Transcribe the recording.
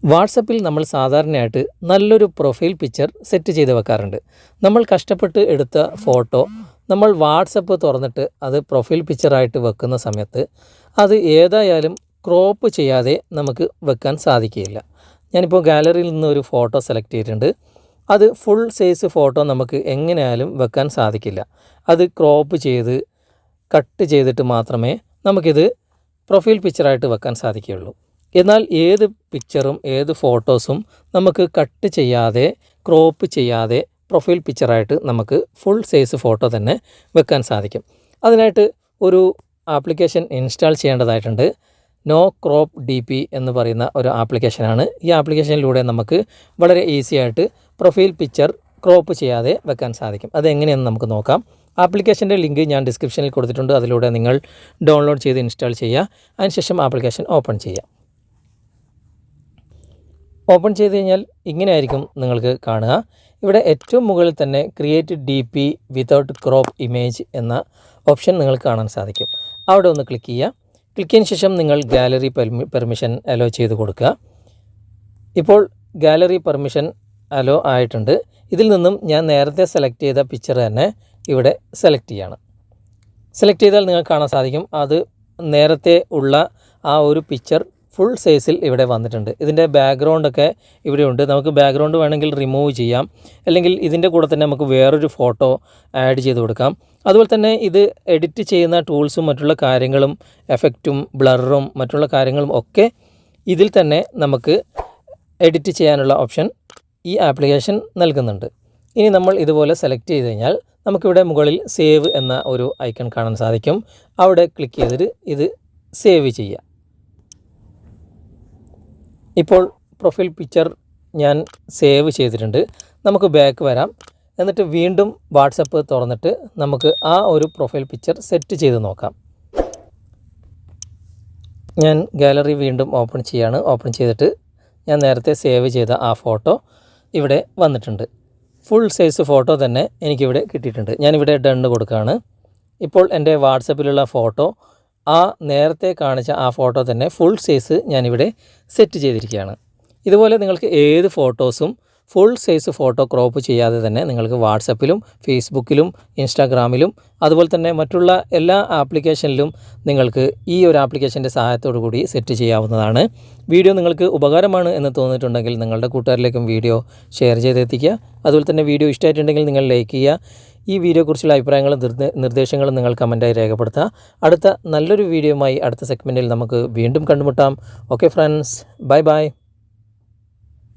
വാട്സപ്പിൽ നമ്മൾ സാധാരണയായിട്ട് നല്ലൊരു പ്രൊഫൈൽ പിക്ചർ സെറ്റ് ചെയ്ത് വെക്കാറുണ്ട്. നമ്മൾ കഷ്ടപ്പെട്ട് എടുത്ത ഫോട്ടോ നമ്മൾ വാട്സപ്പ് തുറന്നിട്ട് അത് പ്രൊഫൈൽ പിക്ചറായിട്ട് വെക്കുന്ന സമയത്ത് അത് ഏതായാലും ക്രോപ്പ് ചെയ്യാതെ നമുക്ക് വെക്കാൻ സാധിക്കുകയില്ല. ഞാനിപ്പോൾ ഗാലറിയിൽ നിന്ന് ഒരു ഫോട്ടോ സെലക്ട് ചെയ്തിട്ടുണ്ട്. അത് ഫുൾ സൈസ് ഫോട്ടോ നമുക്ക് എങ്ങനെയായാലും വെക്കാൻ സാധിക്കില്ല. അത് ക്രോപ്പ് ചെയ്ത് കട്ട് ചെയ്തിട്ട് മാത്രമേ നമുക്കിത് പ്രൊഫൈൽ പിക്ചറായിട്ട് വെക്കാൻ സാധിക്കുകയുള്ളൂ. എന്നാൽ ഏത് പിക്ചറും ഏത് ഫോട്ടോസും നമുക്ക് കട്ട് ചെയ്യാതെ ക്രോപ്പ് ചെയ്യാതെ പ്രൊഫൈൽ പിക്ചറായിട്ട് നമുക്ക് ഫുൾ സൈസ് ഫോട്ടോ തന്നെ വെക്കാൻ സാധിക്കും. അതിനായിട്ട് ഒരു ആപ്ലിക്കേഷൻ ഇൻസ്റ്റാൾ ചെയ്യേണ്ടതായിട്ടുണ്ട്. നോ ക്രോപ്പ് DP എന്ന് പറയുന്ന ഒരു ആപ്ലിക്കേഷനാണ്. ഈ ആപ്ലിക്കേഷനിലൂടെ നമുക്ക് വളരെ ഈസി ആയിട്ട് പ്രൊഫൈൽ പിക്ചർ ക്രോപ്പ് ചെയ്യാതെ വെക്കാൻ സാധിക്കും. അതെങ്ങനെയെന്ന് നമുക്ക് നോക്കാം. ആപ്ലിക്കേഷൻ്റെ ലിങ്ക് ഞാൻ ഡിസ്ക്രിപ്ഷനിൽ കൊടുത്തിട്ടുണ്ട്. അതിലൂടെ നിങ്ങൾ ഡൗൺലോഡ് ചെയ്ത് ഇൻസ്റ്റാൾ ചെയ്യുക. അതിനുശേഷം ആപ്ലിക്കേഷൻ ഓപ്പൺ ചെയ്യുക. ഓപ്പൺ ചെയ്ത് കഴിഞ്ഞാൽ ഇങ്ങനെയായിരിക്കും നിങ്ങൾക്ക് കാണുക. ഇവിടെ ഏറ്റവും മുകളിൽ തന്നെ create DP without crop image എന്ന ഓപ്ഷൻ നിങ്ങൾക്ക് കാണാൻ സാധിക്കും. അവിടെ ഒന്ന് ക്ലിക്ക് ചെയ്യുക. ക്ലിക്ക് ചെയ്തതിന് ശേഷം നിങ്ങൾ ഗാലറി പെർമിഷൻ അലോ ചെയ്ത് കൊടുക്കുക. ഇപ്പോൾ ഗാലറി പെർമിഷൻ അലോ ആയിട്ടുണ്ട്. ഇതിൽ നിന്നും ഞാൻ നേരത്തെ സെലക്ട് ചെയ്ത പിക്ചർ തന്നെ ഇവിടെ സെലക്ട് ചെയ്യാണ്. സെലക്ട് ചെയ്താൽ നിങ്ങൾക്ക് കാണാൻ സാധിക്കും അത് നേരത്തെ ഉള്ള ആ ഒരു പിക്ചർ ഫുൾ സൈസിൽ ഇവിടെ വന്നിട്ടുണ്ട്. ഇതിൻ്റെ ബാക്ക്ഗ്രൗണ്ടൊക്കെ ഇവിടെയുണ്ട്. നമുക്ക് ബാക്ക്ഗ്രൗണ്ട് വേണമെങ്കിൽ റിമൂവ് ചെയ്യാം, അല്ലെങ്കിൽ ഇതിൻ്റെ കൂടെ തന്നെ നമുക്ക് വേറൊരു ഫോട്ടോ ആഡ് ചെയ്ത് കൊടുക്കാം. അതുപോലെ തന്നെ ഇത് എഡിറ്റ് ചെയ്യുന്ന ടൂൾസും മറ്റുള്ള കാര്യങ്ങളും എഫക്റ്റും ബ്ലറും മറ്റുള്ള കാര്യങ്ങളും ഒക്കെ ഇതിൽ തന്നെ നമുക്ക് എഡിറ്റ് ചെയ്യാനുള്ള ഓപ്ഷൻ ഈ ആപ്ലിക്കേഷൻ നൽകുന്നുണ്ട്. ഇനി നമ്മൾ ഇതുപോലെ സെലക്ട് ചെയ്ത് കഴിഞ്ഞാൽ നമുക്കിവിടെ മുകളിൽ സേവ് എന്ന ഒരു ഐക്കൺ കാണാൻ സാധിക്കും. അവിടെ ക്ലിക്ക് ചെയ്തിട്ട് ഇത് സേവ് ചെയ്യുക. ഇപ്പോൾ പ്രൊഫൈൽ പിക്ചർ ഞാൻ സേവ് ചെയ്തിട്ടുണ്ട്. നമുക്ക് ബാക്ക് വരാം. എന്നിട്ട് വീണ്ടും വാട്സപ്പ് തുറന്നിട്ട് നമുക്ക് ആ ഒരു പ്രൊഫൈൽ പിക്ചർ സെറ്റ് ചെയ്ത് നോക്കാം. ഞാൻ ഗാലറി വീണ്ടും ഓപ്പൺ ചെയ്യാണ്. ഓപ്പൺ ചെയ്തിട്ട് ഞാൻ നേരത്തെ സേവ് ചെയ്ത ആ ഫോട്ടോ ഇവിടെ വന്നിട്ടുണ്ട്. ഫുൾ സൈസ് ഫോട്ടോ തന്നെ എനിക്കിവിടെ കിട്ടിയിട്ടുണ്ട്. ഞാനിവിടെ ഡൺ കൊടുക്കുകയാണ്. ഇപ്പോൾ എൻ്റെ വാട്സപ്പിലുള്ള ഫോട്ടോ ആ നേരത്തെ കാണിച്ച ആ ഫോട്ടോ തന്നെ ഫുൾ സൈസ് ഞാനിവിടെ സെറ്റ് ചെയ്തിരിക്കുകയാണ്. ഇതുപോലെ നിങ്ങൾക്ക് ഏത് ഫോട്ടോസും ഫുൾ സൈസ് ഫോട്ടോ ക്രോപ്പ് ചെയ്യാതെ തന്നെ നിങ്ങൾക്ക് വാട്സപ്പിലും ഫേസ്ബുക്കിലും ഇൻസ്റ്റാഗ്രാമിലും അതുപോലെ തന്നെ മറ്റുള്ള എല്ലാ ആപ്ലിക്കേഷനിലും നിങ്ങൾക്ക് ഈ ഒരു ആപ്ലിക്കേഷൻ്റെ സഹായത്തോടു കൂടി സെറ്റ് ചെയ്യാവുന്നതാണ്. വീഡിയോ നിങ്ങൾക്ക് ഉപകാരമാണ് എന്ന് തോന്നിയിട്ടുണ്ടെങ്കിൽ നിങ്ങളുടെ കൂട്ടുകാരിലേക്കും വീഡിയോ ഷെയർ ചെയ്തെത്തിക്കുക. അതുപോലെ തന്നെ വീഡിയോ ഇഷ്ടമായിട്ടുണ്ടെങ്കിൽ നിങ്ങൾ ലൈക്ക് ചെയ്യുക. ഈ വീഡിയോയെക്കുറിച്ചുള്ള അഭിപ്രായങ്ങളും നിർദ്ദേശങ്ങളും നിങ്ങൾ കമൻറ്റായി രേഖപ്പെടുത്തുക. അടുത്ത നല്ലൊരു വീഡിയോയുമായി അടുത്ത സെഗ്മെൻറ്റിൽ നമുക്ക് വീണ്ടും കണ്ടുമുട്ടാം. Okay friends, bye bye.